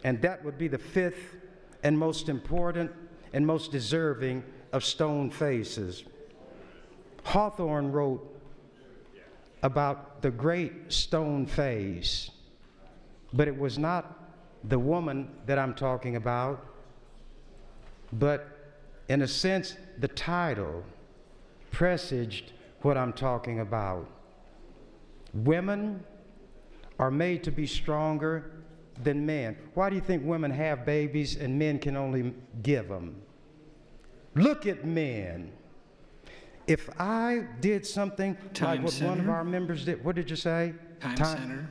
and that would be the fifth and most important and most deserving of stone faces. Hawthorne wrote about the great stone face, but it was not the woman that I'm talking about, but in a sense, the title presaged what I'm talking about. Women are made to be stronger than men. Why do you think women have babies and men can only give them? Look at men. If I did something like what one of our members did, what did you say? Time, Senator.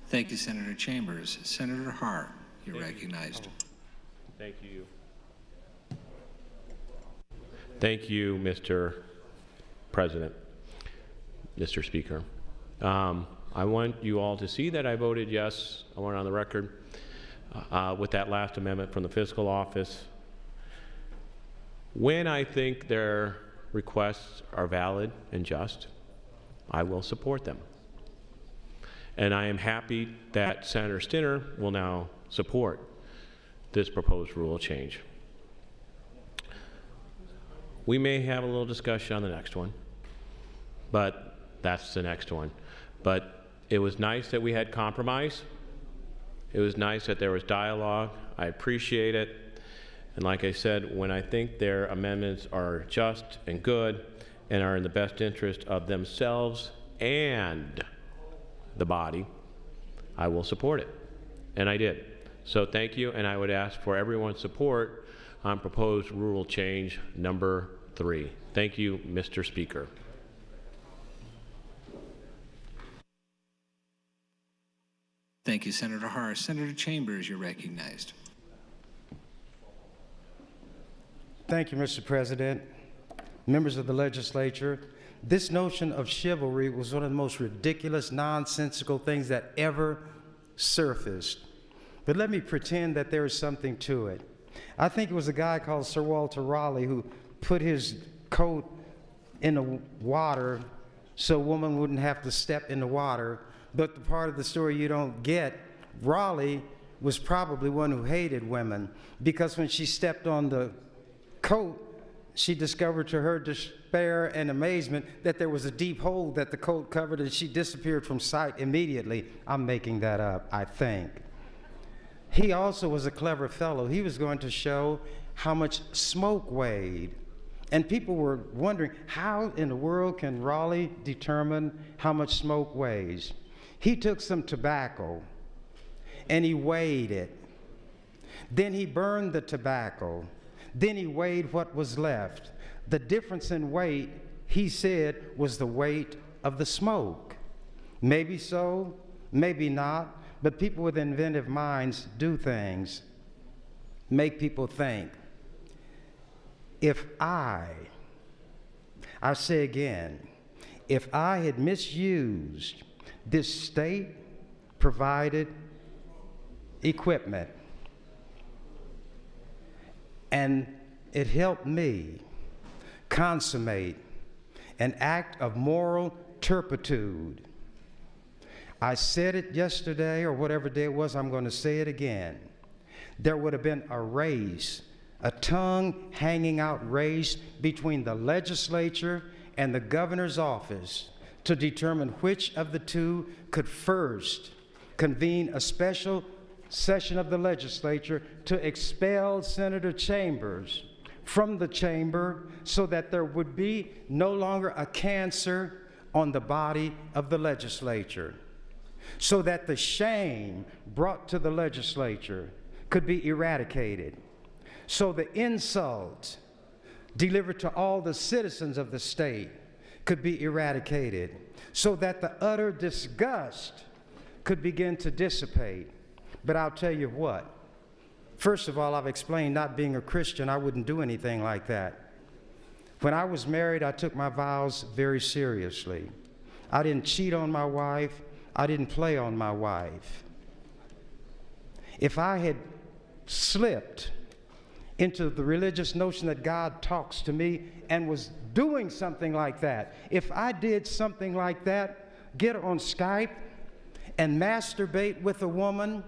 Thank you, Senator Chambers. Senator Hart, you're recognized. Thank you. Thank you, Mr. President, Mr. Speaker. I want you all to see that I voted yes. I want it on the record with that last amendment from the fiscal office. When I think their requests are valid and just, I will support them. And I am happy that Senator Stinner will now support this proposed rule change. We may have a little discussion on the next one, but that's the next one. But it was nice that we had compromise. It was nice that there was dialogue. I appreciate it. And like I said, when I think their amendments are just and good and are in the best interest of themselves and the body, I will support it. And I did. So thank you, and I would ask for everyone's support on proposed rule change number 3. Thank you, Mr. Speaker. Thank you, Senator Hart. Senator Chambers, you're recognized. Thank you, Mr. President. Members of the legislature, this notion of chivalry was one of the most ridiculous, nonsensical things that ever surfaced. But let me pretend that there is something to it. I think it was a guy called Sir Walter Raleigh who put his coat in the water so a woman wouldn't have to step in the water. But the part of the story you don't get, Raleigh was probably one who hated women, because when she stepped on the coat, she discovered to her despair and amazement that there was a deep hole that the coat covered, and she disappeared from sight immediately. I'm making that up, I think. He also was a clever fellow. He was going to show how much smoke weighed. And people were wondering, how in the world can Raleigh determine how much smoke weighs? He took some tobacco and he weighed it. Then he burned the tobacco. Then he weighed what was left. The difference in weight, he said, was the weight of the smoke. Maybe so, maybe not, but people with inventive minds do things, make people think. If I say again, if I had misused this state-provided equipment, and it helped me consummate an act of moral turpitude. I said it yesterday, or whatever day it was, I'm going to say it again. There would have been a race, a tongue hanging out race between the legislature and the governor's office to determine which of the two could first convene a special session of the legislature to expel Senator Chambers from the chamber so that there would be no longer a cancer on the body of the legislature, so that the shame brought to the legislature could be eradicated, so the insult delivered to all the citizens of the state could be eradicated, so that the utter disgust could begin to dissipate. But I'll tell you what, first of all, I've explained not being a Christian, I wouldn't do anything like that. When I was married, I took my vows very seriously. I didn't cheat on my wife, I didn't play on my wife. If I had slipped into the religious notion that God talks to me and was doing something like that, if I did something like that, get on Skype and masturbate with a woman,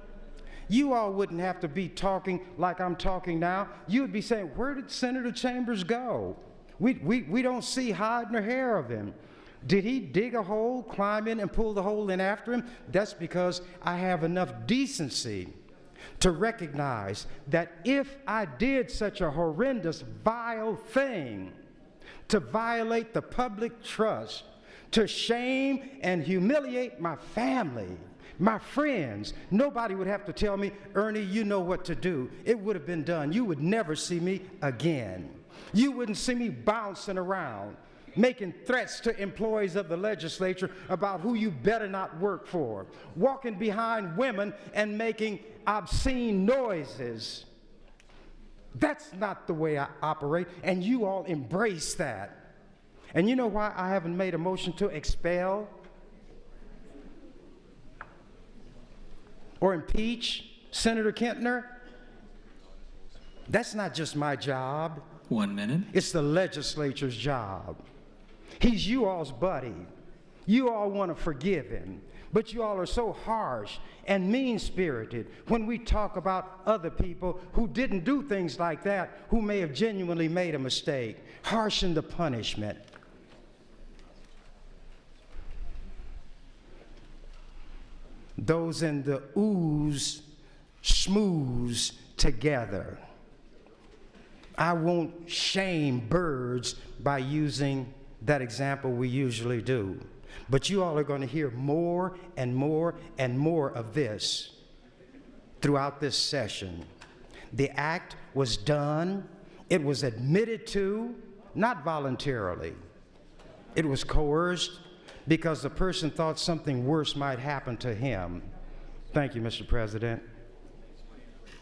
you all wouldn't have to be talking like I'm talking now. You would be saying, where did Senator Chambers go? We don't see hide nor hair of him. Did he dig a hole, climb in, and pull the hole in after him? That's because I have enough decency to recognize that if I did such a horrendous, vile thing, to violate the public trust, to shame and humiliate my family, my friends, nobody would have to tell me, Ernie, you know what to do. It would have been done. You would never see me again. You wouldn't see me bouncing around, making threats to employees of the legislature about who you better not work for, walking behind women and making obscene noises. That's not the way I operate, and you all embrace that. And you know why I haven't made a motion to expel or impeach Senator Kentner? That's not just my job. 1 minute. It's the legislature's job. He's you all's buddy. You all want to forgive him, but you all are so harsh and mean-spirited when we talk about other people who didn't do things like that, who may have genuinely made a mistake. Harshen the punishment. Those in the ooze schmooze together. I won't shame birds by using that example we usually do. But you all are going to hear more and more and more of this throughout this session. The act was done. It was admitted to, not voluntarily. It was coerced because the person thought something worse might happen to him. Thank you, Mr. President.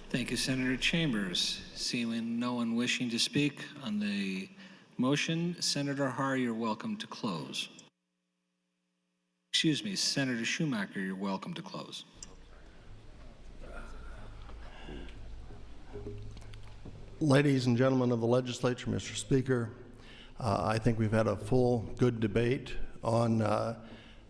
Thank you, Senator Chambers. Seeing no one wishing to speak on the motion, Senator Har, you're welcome to close. Excuse me, Senator Schumacher, you're welcome to close. Ladies and gentlemen of the legislature, Mr. Speaker, I think we've had a full, good debate on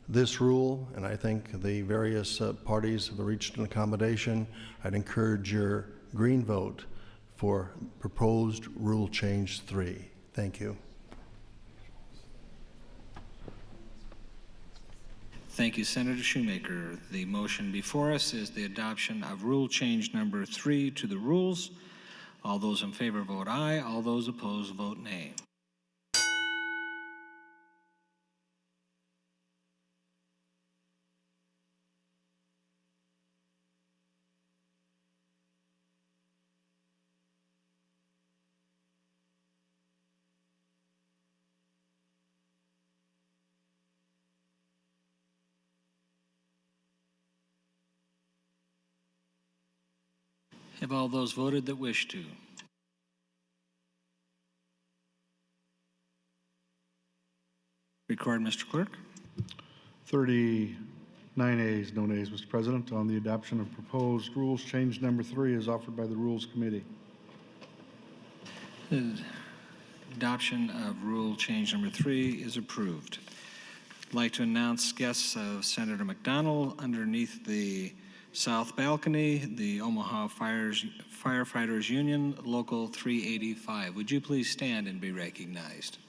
this rule, and I think the various parties have reached an accommodation. I'd encourage your green vote for proposed rule change 3. Thank you. Thank you, Senator Shoemaker. The motion before us is the adoption of rule change number 3 to the rules. All those in favor vote aye. All those opposed vote nay. Have all those voted that wish to? Record, Mr. Clerk. 39 ayes, no nays, Mr. President, on the adoption of proposed rules change number 3 as offered by the Rules Committee. The adoption of rule change number 3 is approved. I'd like to announce guests of Senator McDonald underneath the South Balcony, the Omaha Firefighters Union, Local 385. Would you please stand and be recognized?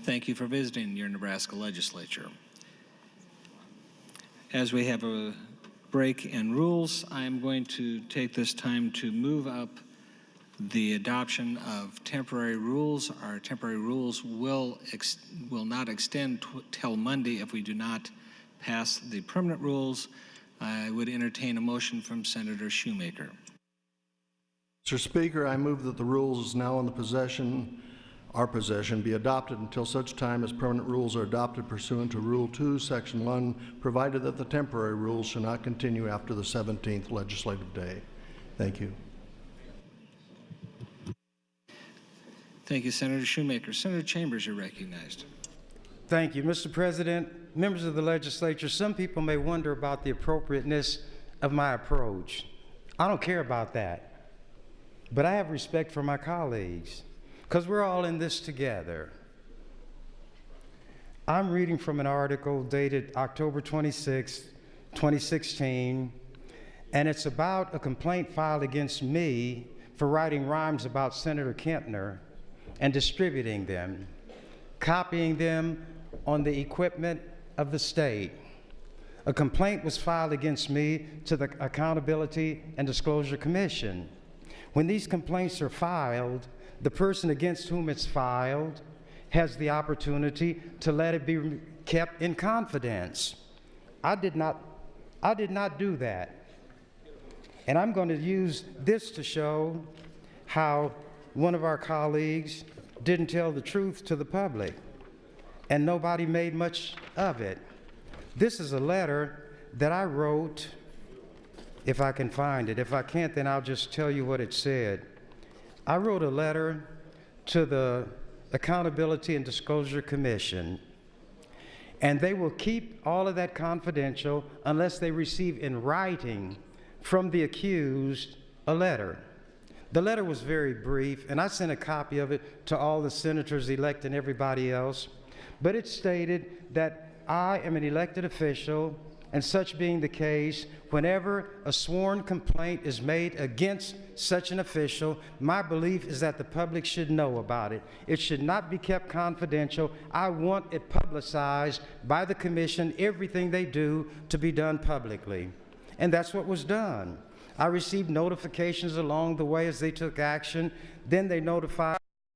Thank you for visiting your Nebraska legislature. As we have a break in rules, I am going to take this time to move up the adoption of temporary rules. Our temporary rules will not extend till Monday if we do not pass the permanent rules. I would entertain a motion from Senator Shoemaker. Mr. Speaker, I move that the rules now in our possession be adopted until such time as permanent rules are adopted pursuant to Rule 2, Section 1, provided that the temporary rules shall not continue after the 17th legislative day. Thank you. Thank you, Senator Shoemaker. Senator Chambers, you're recognized. Thank you, Mr. President. Members of the legislature, some people may wonder about the appropriateness of my approach. I don't care about that, but I have respect for my colleagues. because we're all in this together. I'm reading from an article dated October 26, 2016, and it's about a complaint filed against me for writing rhymes about Senator Kempner and distributing them, copying them on the equipment of the state. A complaint was filed against me to the Accountability and Disclosure Commission. When these complaints are filed, the person against whom it's filed has the opportunity to let it be kept in confidence. I did not do that. And I'm going to use this to show how one of our colleagues didn't tell the truth to the public, and nobody made much of it. This is a letter that I wrote, if I can find it. If I can't, then I'll just tell you what it said. I wrote a letter to the Accountability and Disclosure Commission, and they will keep all of that confidential unless they receive in writing from the accused a letter. The letter was very brief, and I sent a copy of it to all the senators-elect and everybody else, but it stated that I am an elected official, and such being the case, whenever a sworn complaint is made against such an official, my belief is that the public should know about it. It should not be kept confidential. I want it publicized by the commission, everything they do to be done publicly. And that's what was done. I received notifications along the way as they took action. Then they notified